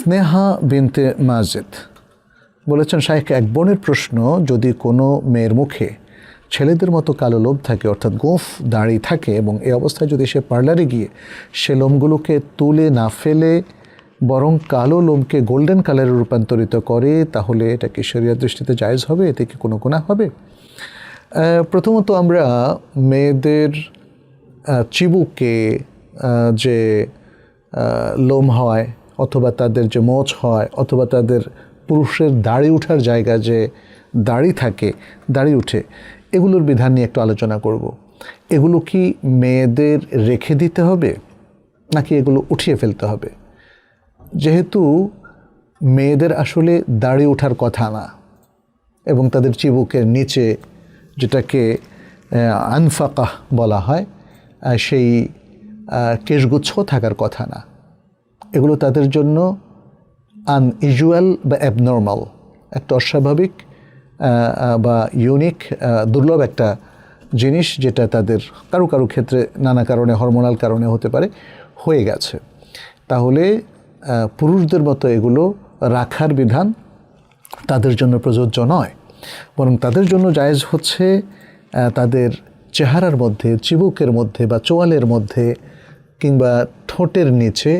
স্নেহা বিনতে মাজিদ বলেছেন, শাইখ এক বোনের প্রশ্ন, যদি কোনো মেয়ের মুখে ছেলেদের মতো কালো লোম থাকে, অর্থাৎ গোঁফ দাড়ি থাকে, এবং এই অবস্থায় যদি সে পার্লারে গিয়ে সে লোমগুলোকে তুলে না ফেলে বরং কালো লোমকে গোল্ডেন কালারে রূপান্তরিত করে, তাহলে এটা কি শরীয়ত দৃষ্টিতে জায়েজ হবে? এতে কি কোনো গুনাহ হবে? প্রথমত আমরা মেয়েদের চিবুকে যে লোম হয়, অথবা তাদের যে মোচ হয়, অথবা তাদের পুরুষের দাড়ি ওঠার জায়গা যে দাড়ি থাকে, দাড়ি উঠে, এগুলোর বিধান নিয়ে একটু আলোচনা করব। এগুলো কি মেয়েদের রেখে দিতে হবে নাকি এগুলো উঠিয়ে ফেলতে হবে? যেহেতু মেয়েদের আসলে দাড়ি ওঠার কথা না, এবং তাদের চিবুকের নিচে যেটাকে আনফাকাহ বলা হয় সেই কেশগুচ্ছ থাকার কথা না, এগুলো তাদের জন্য আনইউজুয়াল বা অ্যাবনর্মাল, একটা অস্বাভাবিক বা ইউনিক, দুর্লভ একটা জিনিস, যেটা তাদের কারো কারো ক্ষেত্রে নানা কারণে, হরমোনাল কারণে হতে পারে, হয়ে গেছে। তাহলে পুরুষদের মতো এগুলো রাখার বিধান তাদের জন্য প্রযোজ্য নয়, বরং তাদের জন্য জায়েজ হচ্ছে তাদের চেহারার মধ্যে, চিবুকের মধ্যে বা চোয়ালের মধ্যে কিংবা ঠোঁটের নিচে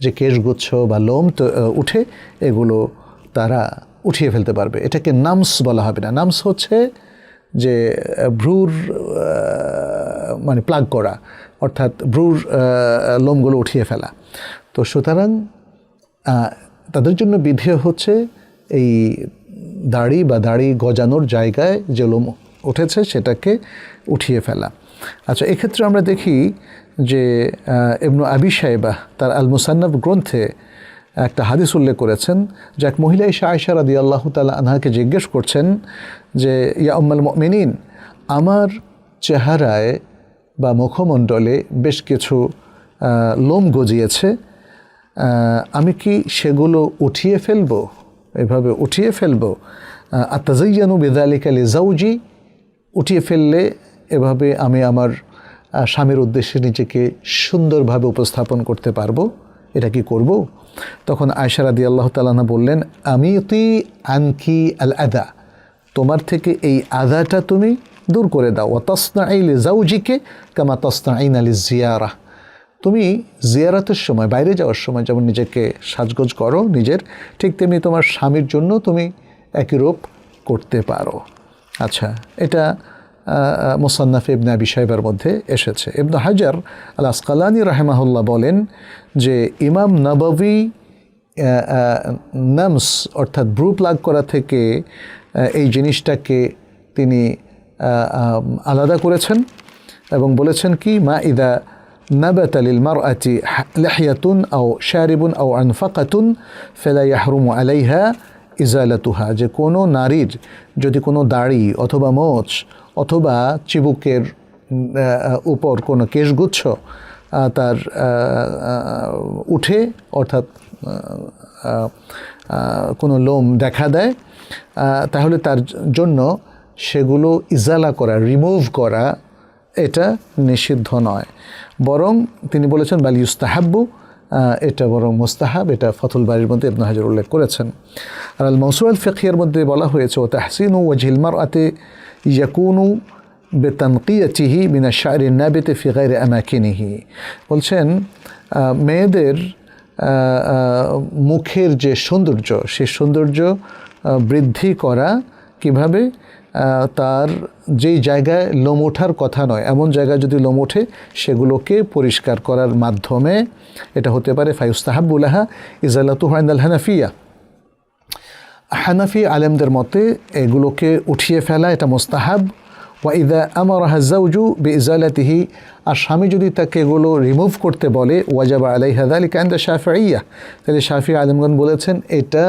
যে কেশগুচ্ছ বা লোম উঠে, এগুলো তারা উঠিয়ে ফেলতে পারবে। এটাকে নামস বলা হবে না। নামস হচ্ছে যে ভ্রুর মানে প্লাগ করা, অর্থাৎ ভ্রুর লোমগুলো উঠিয়ে ফেলা। তো সুতরাং তাদের জন্য বিধেয় হচ্ছে এই দাড়ি বা দাড়ি গজানোর জায়গায় যে লোম উঠেছে সেটাকে উঠিয়ে ফেলা। আচ্ছা, এক্ষেত্রে আমরা দেখি যে ইবনু আবি শাইবাহ তার আল মুসান্নাফ গ্রন্থে একটা হাদিস উল্লেখ করেছেন, যে এক মহিলা এসে আয়েশা রাদিয়াল্লাহু তাআলা আনহাকে জিজ্ঞেস করছেন যে, ইয়া উম্মাল মুমিনিন, আমার চেহারায় বা মুখমণ্ডলে বেশ কিছু লোম গজিয়েছে, আমি কি সেগুলো উঠিয়ে ফেলবো? এভাবে উঠিয়ে ফেলবো? আতাযায়্যানু বিযালিকা লিযাওজি, উঠিয়ে ফেললে এভাবে আমি আমার স্বামীর উদ্দেশ্যে নিজেকে সুন্দরভাবে উপস্থাপন করতে পারবো, এটা কি করব? তখন আয়েশা রাদিয়াল্লাহু তাআলা আনহা বললেন, আমিতি আনকি আল আদা, তোমার থেকে এই আদাটা তুমি দূর করে দাও। ওয়া তাসনাই লিযাওজিকে কামা তাসনাইনা লিজিয়ারা, তুমি জিয়ারাতের সময়, বাইরে যাওয়ার সময় যেমন নিজেকে সাজগোজ করো নিজের, ঠিক তেমনি তোমার স্বামীর জন্য তুমি একই রূপ করতে পারো। আচ্ছা, এটা মুসান্নাফ ইবনে আবি শাইবার মধ্যে এসেছে। ইবনে হাজার আল আসকালানি রাহিমাহুল্লাহ বলেন যে ইমাম নববী নামস অর্থাৎ ব্রু প্লাগ করা থেকে এই জিনিসটাকে তিনি আলাদা করেছেন এবং বলেছেন কি, মা ইদা نبت للمرأة لحية أو شارب أو عنفقة فلا يحرم عليها ইজালাতুহা, যে কোনো নারীর যদি কোনো দাড়ি অথবা মোচ অথবা চিবুকের উপর কোনো কেশগুচ্ছ তার উঠে, অর্থাৎ কোনো লোম দেখা দেয়, তাহলে তার জন্য সেগুলো ইজালা করা, রিমুভ করা, এটা নিষিদ্ধ নয়, বরং তিনি বলেছেন বাল ইউস্তাহাব্বু, এটা বরং মুস্তাহাব। এটা ফাথুল বারীর মধ্যে ইবনে হাজার উল্লেখ করেছেন। আর আল মাওসুআল ফিকহিয়ার মধ্যে বলা হয়েছে, ও তাহসিনু ওয়াজহিল মারআতি ইয়াকুনু বিতানকিয়াতিহি মিন আশ-শা'রি আন-নাবিতি ফি গায়রি আমাকিনিহি, বলছেন মেয়েদের মুখের যে সৌন্দর্য, সেই সৌন্দর্য বৃদ্ধি করা কিভাবে, তার যেই জায়গায় লোম ওঠার কথা নয় এমন জায়গায় যদি লোম ওঠে সেগুলোকে পরিষ্কার করার মাধ্যমে এটা হতে পারে। ফায়ুস্তাহাব্বু লাহা ইজালাতুহা ইনদাল হানাফিয়া, হানাফি আলেমদের মতে এগুলোকে উঠিয়ে ফেলা এটা মুস্তাহাব। ওয়া ইযা আমারাহা যাওজু বিইজালাতিহি, আর স্বামী যদি তাকে এগুলো রিমুভ করতে বলে, ওয়াজাবা আলাইহা যালিকা ইনদা শাফিঈয়া, তাহলে শাফিঈ আলেমগণ বলেছেন এটা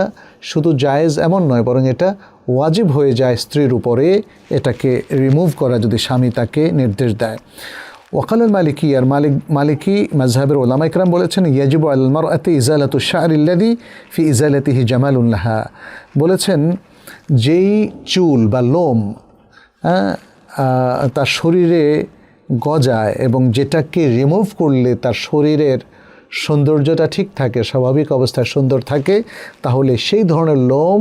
শুধু জায়েজ এমন নয়, বরং এটা ওয়াজিব হয়ে যায় স্ত্রীর উপরে এটাকে রিমুভ করা যদি স্বামী তাকে নির্দেশ দেয়। ওয়াকাল আল মালিকি, আর মালিকি মাযহাবের উলামা ইকরাম বলেছেন ইয়াজিবু আলাল মারআতি ইজালাতু শা'রি আল্লাযী ফি ইজালাতিহি জামালুন লাহা, বলেছেন যেই চুল বা লোম তার শরীরে গজায় এবং যেটাকে রিমুভ করলে তার শরীরের সৌন্দর্যটা ঠিক থাকে, স্বাভাবিক অবস্থায় সুন্দর থাকে, তাহলে সেই ধরনের লোম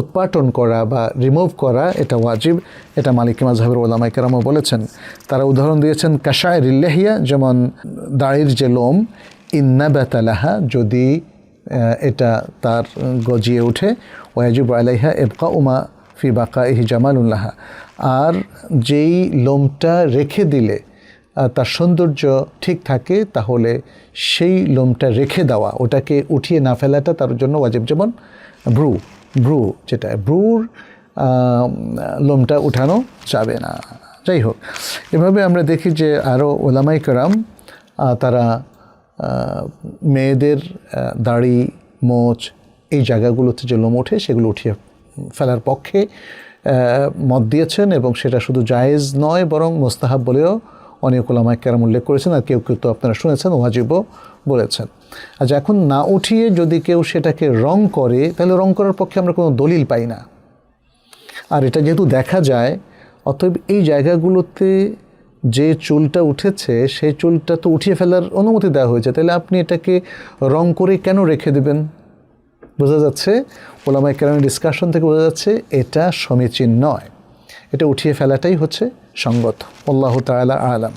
উৎপাটন করা বা রিমুভ করা এটা ওয়াজিব। এটা মালিকি মাযহাবের উলামায়ে কেরামও বলেছেন। তারা উদাহরণ দিয়েছেন কাশায়রিল লিহিয়া, যেমন দাড়ির যে লোম, ইন্নাবাতা লাহা, যদি এটা তার গজিয়ে ওঠে, ওয়াজিবু আলাইহা ইবকাউ মা ফি বাকাইহি জামালুন লাহা, আর যেই লোমটা রেখে দিলে তার সৌন্দর্য ঠিক থাকে, তাহলে সেই লোমটা রেখে দেওয়া, ওটাকে উঠিয়ে না ফেলাটা তার জন্য ওয়াজিব। যেমন ব্রু যেটা, ব্রুর লোমটা উঠানো যাবে না। যাই হোক, এভাবে আমরা দেখি যে আরও উলামায়ে কেরাম তারা মেয়েদের দাড়ি, মোচ, এই জায়গাগুলোতে যে লোম ওঠে সেগুলো উঠিয়ে ফেলার পক্ষে মত দিয়েছেন, এবং সেটা শুধু জায়েজ নয় বরং মুস্তাহাব বলেও অনেক উলামায়ে কেরাম উল্লেখ করেছেন, আর কেউ কেউ তো আপনারা শুনেছেন ওয়াজিবও বলেছেন। আচ্ছা, এখন না উঠিয়ে যদি কেউ সেটাকে রং করে, তাহলে রং করার পক্ষে আমরা কোনো দলিল পাই না। আর এটা যেহেতু দেখা যায়, অতএব এই জায়গাগুলোতে যে চুলটা উঠেছে সেই চুলটা তো উঠিয়ে ফেলার অনুমতি দেওয়া হয়েছে, তাহলে আপনি এটাকে রং করে কেন রেখে দেবেন? বোঝা যাচ্ছে, উলামায়ে কেরামের ডিসকাশন থেকে বোঝা যাচ্ছে এটা সমীচীন নয়, এটা উঠিয়ে ফেলাটাই হচ্ছে সঙ্গত। আল্লাহু তাআলা আ'লাম।